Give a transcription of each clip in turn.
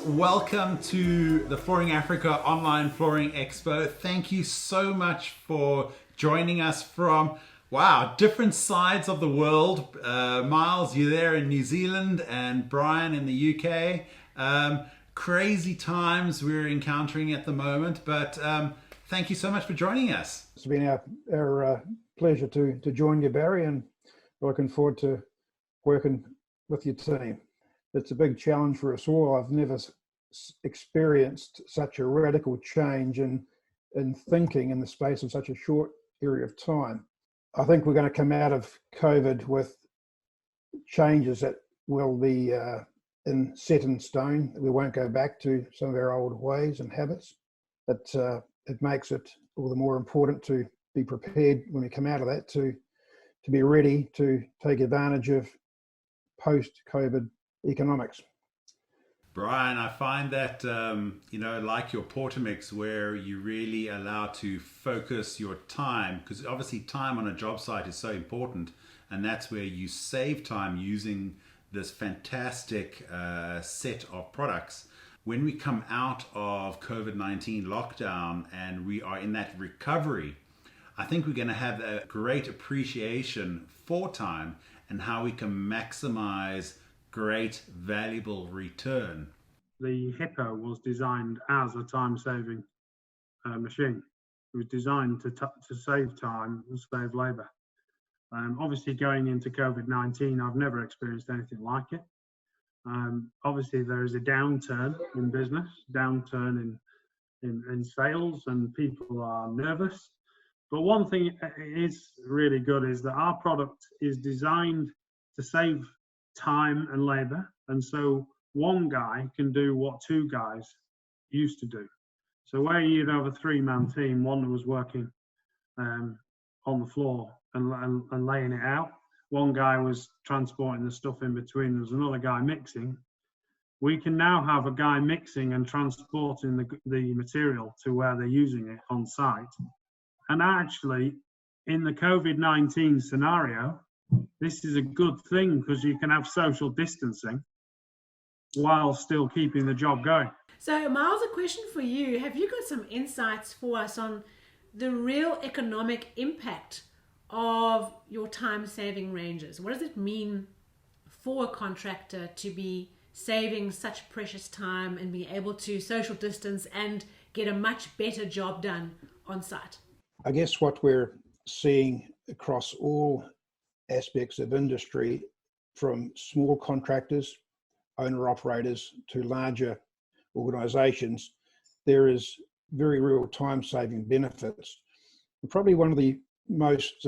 Welcome to the Flooring Africa Online Flooring Expo. Thank you so much for joining us from, wow, different sides of the world. Miles, you're there in New Zealand, and Brian in the UK. Crazy times we're encountering at the moment, but thank you so much for joining us. It's been our pleasure to join you, Barry, and looking forward to working with your team. It's a big challenge for us all. I've never experienced such a radical change in thinking in the space of such a short period of time. I think we're going to come out of COVID with changes that will be set in stone. We won't go back to some of our old ways and habits, but it makes it all the more important to be prepared when we come out of that, to be ready to take advantage of post-COVID economics. Brian, I find that, like your Portamix, where you really allow to focus your time, because obviously time on a job site is so important, and that's where you save time using this fantastic set of products. When we come out of COVID-19 lockdown and we are in that recovery, I think we're going to have a great appreciation for time and how we can maximize great valuable return. The Hippo was designed as a time-saving machine. It was designed to save time and save labour. Obviously, going into COVID-19, I've never experienced anything like it. Obviously, there is a downturn in business, downturn in sales, and people are nervous. But one thing is really good is that our product is designed to save time and labor, and so one guy can do what two guys used to do. So where you'd have a three-man team, one that was working on the floor and laying it out, one guy was transporting the stuff in between, there was another guy mixing. We can now have a guy mixing and transporting the material to where they're using it on site. And actually, in the COVID-19 scenario, this is a good thing because you can have social distancing while still keeping the job going. So, Miles, a question for you. Have you got some insights for us on the real economic impact of your time-saving ranges? What does it mean for a contractor to be saving such precious time and being able to social distance and get a much better job done on site? I guess what we're seeing across all aspects of industry, from small contractors, owner-operators, to larger organisations, there is very real time-saving benefits. And probably one of the most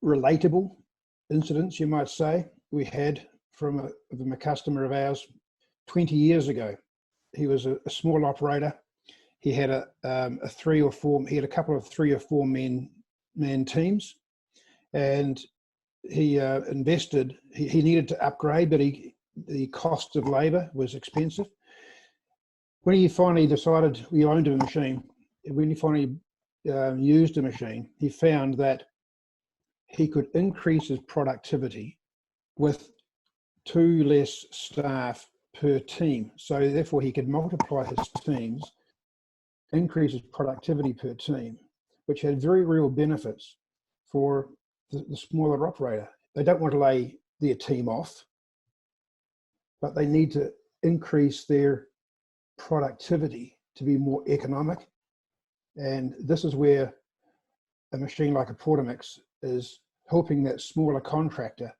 relatable incidents, you might say, we had from a customer of ours 20 years ago. He was a small operator. He had a couple of 3 or 4 man teams, and he invested. He needed to upgrade, but the cost of labour was expensive. When he finally decided he owned a machine, when he finally used a machine, he found that he could increase his productivity with 2 less staff per team. So therefore, he could multiply his teams, increase his productivity per team, which had very real benefits for the smaller operator. They don't want to lay their team off, but they need to increase their productivity to be more economic. And this is where a machine like a Portamix is helping that smaller contractor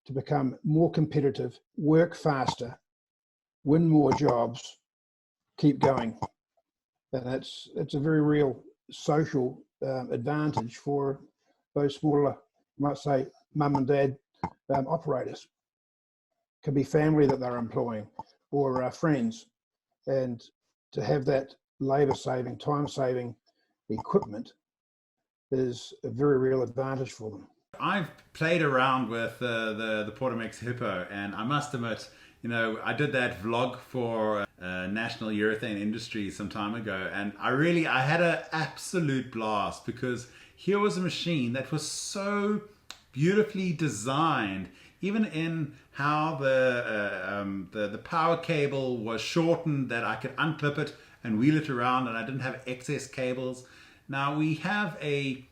to become more competitive, work faster, win more jobs, keep going. And it's a very real social advantage for those smaller, you might say, mum and dad operators. Could be family that they're employing, or friends. And to have that labour saving, time saving equipment is a very real advantage for them. I've played around with the Portamix Hippo, and I must admit, I did that vlog for National Urethane Industries some time ago, and I had an absolute blast, because here was a machine that was so beautifully designed, even in how the power cable was shortened, that I could unclip it and wheel it around, and I didn't have excess cables. Now we have a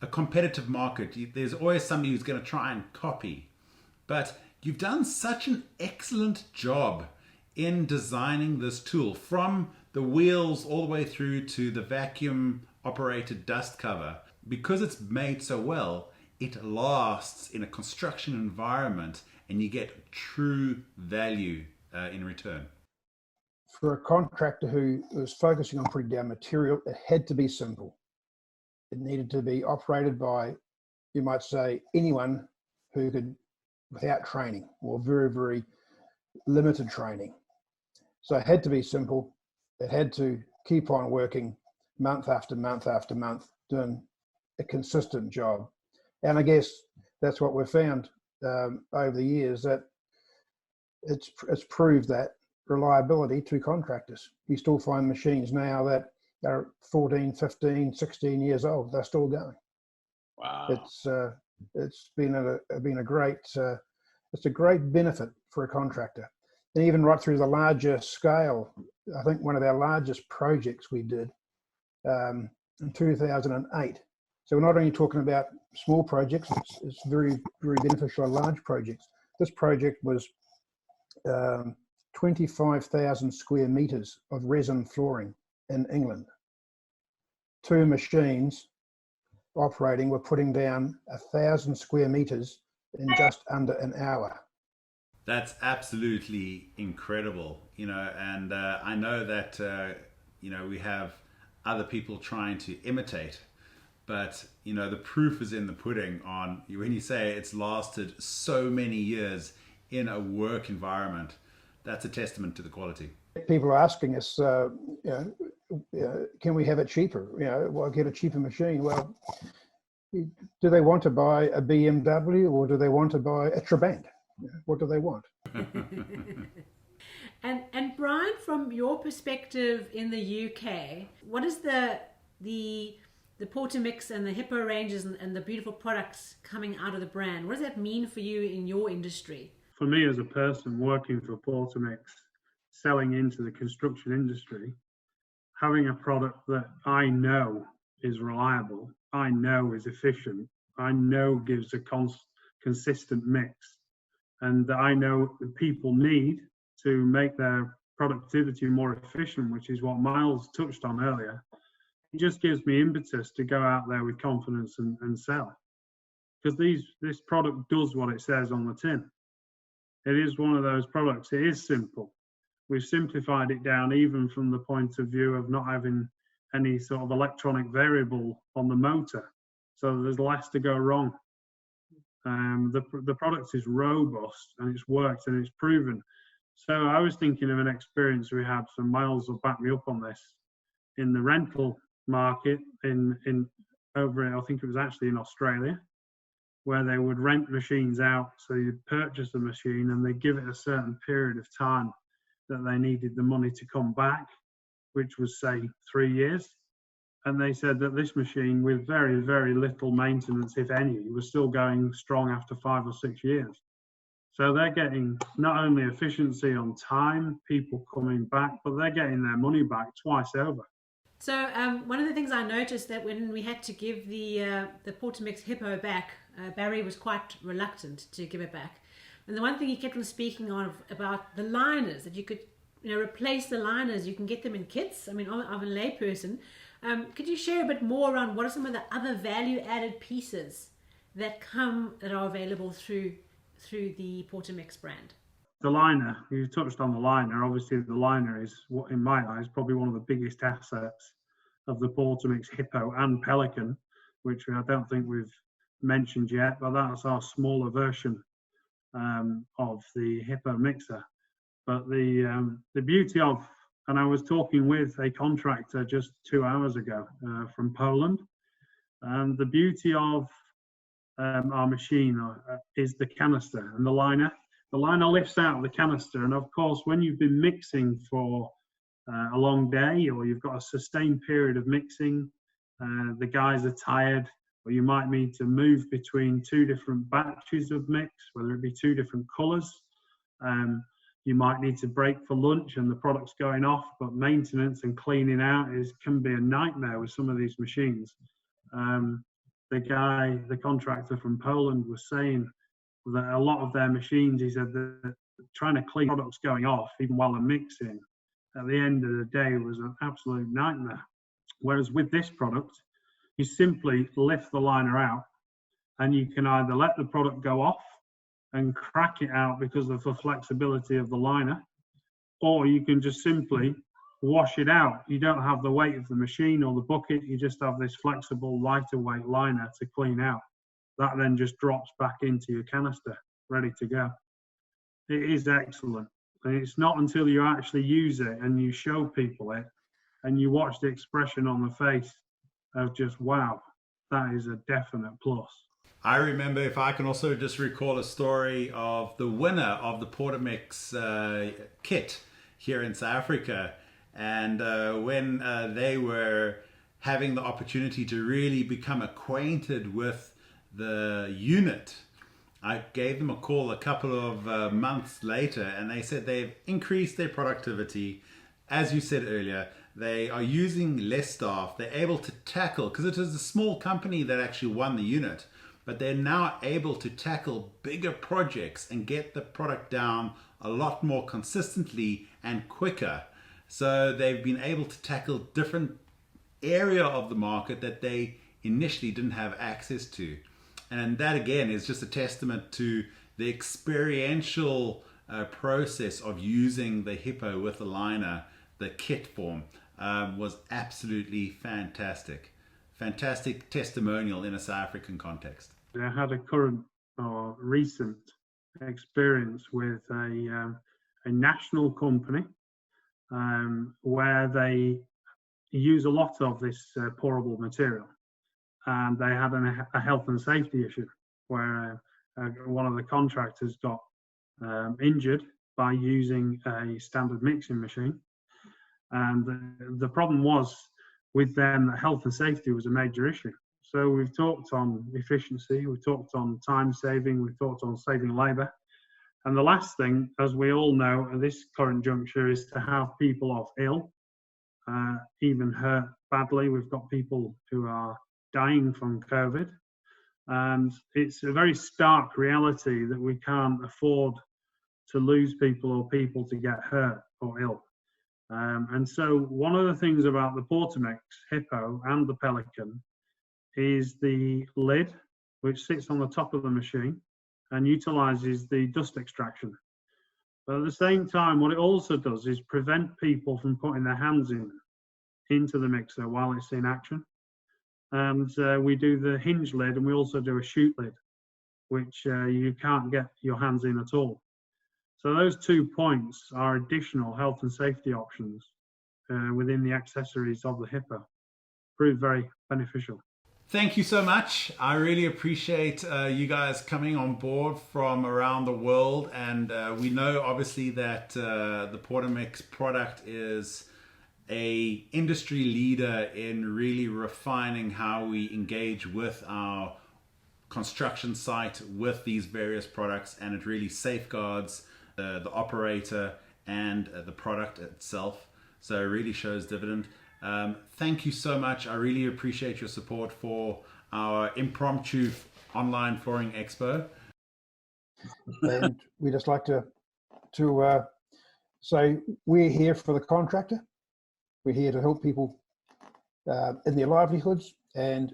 competitive market. There's always somebody who's going to try and copy, but you've done such an excellent job in designing this tool, from the wheels all the way through to the vacuum operated dust cover. Because it's made so well, it lasts in a construction environment, and you get true value in return. For a contractor who was focusing on putting down material, it had to be simple. It needed to be operated by, you might say, anyone who could, without training, or very, very limited training. So it had to be simple. It had to keep on working month after month after month, doing a consistent job. And I guess that's what we've found over the years, that it's proved that reliability to contractors. You still find machines now that are 14, 15, 16 years old. They're still going. Wow. It's been a great it's a great benefit for a contractor. And even right through the larger scale, I think one of our largest projects we did in 2008. So we're not only talking about small projects, it's very, very beneficial on large projects. This project was 25,000 square metres of resin flooring in England. 2 machines operating were putting down 1,000 square metres in just under an hour. That's absolutely incredible, and I know that, we have other people trying to imitate, but, the proof is in the pudding on when you say it's lasted so many years in a work environment. That's a testament to the quality. People are asking us, can we have it cheaper? Well, get a cheaper machine. Well, do they want to buy a BMW, or do they want to buy a Trabant? What do they want? And Brian, from your perspective in the UK, what is the Portamix and the Hippo ranges and the beautiful products coming out of the brand? What does that mean for you in your industry? For me, as a person working for Portamix, selling into the construction industry, having a product that I know is reliable, I know is efficient, I know gives a consistent mix, and that I know that people need to make their productivity more efficient, which is what Miles touched on earlier. It just gives me impetus to go out there with confidence and sell. Because this product does what it says on the tin. It is one of those products. It is simple. We've simplified it down even from the point of view of not having any sort of electronic variable on the motor. So there's less to go wrong. The product is robust, and it's worked and it's proven. So I was thinking of an experience we had, so Miles will back me up on this, in the rental market over, I think it was actually in Australia, where they would rent machines out. So you'd purchase a machine and they'd give it a certain period of time that they needed the money to come back, which was, say, 3 years. And they said that this machine, with very, very little maintenance, if any, was still going strong after 5 or 6 years. So they're getting not only efficiency on time, people coming back, but they're getting their money back twice over. So one of the things I noticed, that when we had to give the Portamix Hippo back, Barry was quite reluctant to give it back. And the one thing he kept on speaking of about the liners, that you could replace the liners, you can get them in kits. I mean, I'm a layperson. Could you share a bit more around what are some of the other value-added pieces that are available through the Portamix brand? The liner, you touched on the liner. Obviously, the liner is, what in my eyes, probably one of the biggest assets of the Portamix Hippo and Pelican, which I don't think we've mentioned yet, but that's our smaller version of the Hippo mixer. But the beauty of, and I was talking with a contractor just 2 hours ago from Poland, and the beauty of our machine is the canister and the liner. The liner lifts out of the canister, and of course, when you've been mixing for a long day, or you've got a sustained period of mixing, the guys are tired, or you might need to move between 2 different batches of mix, whether it be 2 different colours. You might need to break for lunch and the product's going off, but maintenance and cleaning out can be a nightmare with some of these machines. The contractor from Poland was saying that a lot of their machines, he said that trying to clean products going off, even while they're mixing, at the end of the day was an absolute nightmare. Whereas with this product, you simply lift the liner out and you can either let the product go off and crack it out because of the flexibility of the liner, or you can just simply wash it out. You don't have the weight of the machine or the bucket, you just have this flexible, lighter weight liner to clean out. That then just drops back into your canister, ready to go. It is excellent. And it's not until you actually use it and you show people it and you watch the expression on the face of just, wow, that is a definite plus. I remember, if I can also just recall a story of the winner of the Portamix kit here in South Africa. And when they were having the opportunity to really become acquainted with the unit, I gave them a call a couple of months later, and they said they've increased their productivity. As you said earlier, they are using less staff. They're able to tackle, because it is a small company that actually won the unit, but they're now able to tackle bigger projects and get the product down a lot more consistently and quicker. So they've been able to tackle different area of the market that they initially didn't have access to. And that again is just a testament to the experiential process of using the Hippo with the liner, the kit form, was absolutely fantastic. Fantastic testimonial in a South African context. I had a current or recent experience with a national company where they use a lot of this pourable material, and they had a health and safety issue where one of the contractors got injured by using a standard mixing machine, and the problem was with them that health and safety was a major issue. So we've talked on efficiency, we've talked on time saving, we've talked on saving labour. And the last thing, as we all know at this current juncture, is to have people off ill, even hurt badly. We've got people who are dying from COVID. And it's a very stark reality that we can't afford to lose people or people to get hurt or ill. And so one of the things about the Portamix Hippo and the Pelican is the lid, which sits on the top of the machine and utilizes the dust extraction. But at the same time, what it also does is prevent people from putting their hands into the mixer while it's in action. And we do the hinge lid, and we also do a chute lid, which you can't get your hands in at all. So those 2 points are additional health and safety options within the accessories of the Hippo. Proved very beneficial. Thank you so much. I really appreciate you guys coming on board from around the world. And we know obviously that the Portamix product is a industry leader in really refining how we engage with our construction site with these various products, and it really safeguards the operator and the product itself. So it really shows dividend. Thank you so much. I really appreciate your support for our impromptu online flooring expo. And we just like to say we're here for the contractor. We're here to help people in their livelihoods, and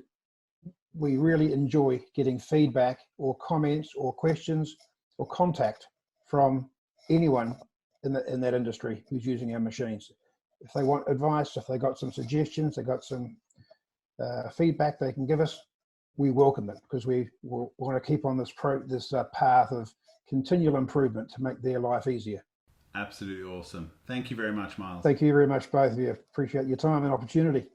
we really enjoy getting feedback or comments or questions or contact from anyone in that industry who's using our machines. If they want advice, if they got some suggestions, they got some feedback they can give us, we welcome it, because we want to keep on this path of continual improvement to make their life easier. Absolutely awesome. Thank you very much, Miles. Thank you very much, both of you. Appreciate your time and opportunity.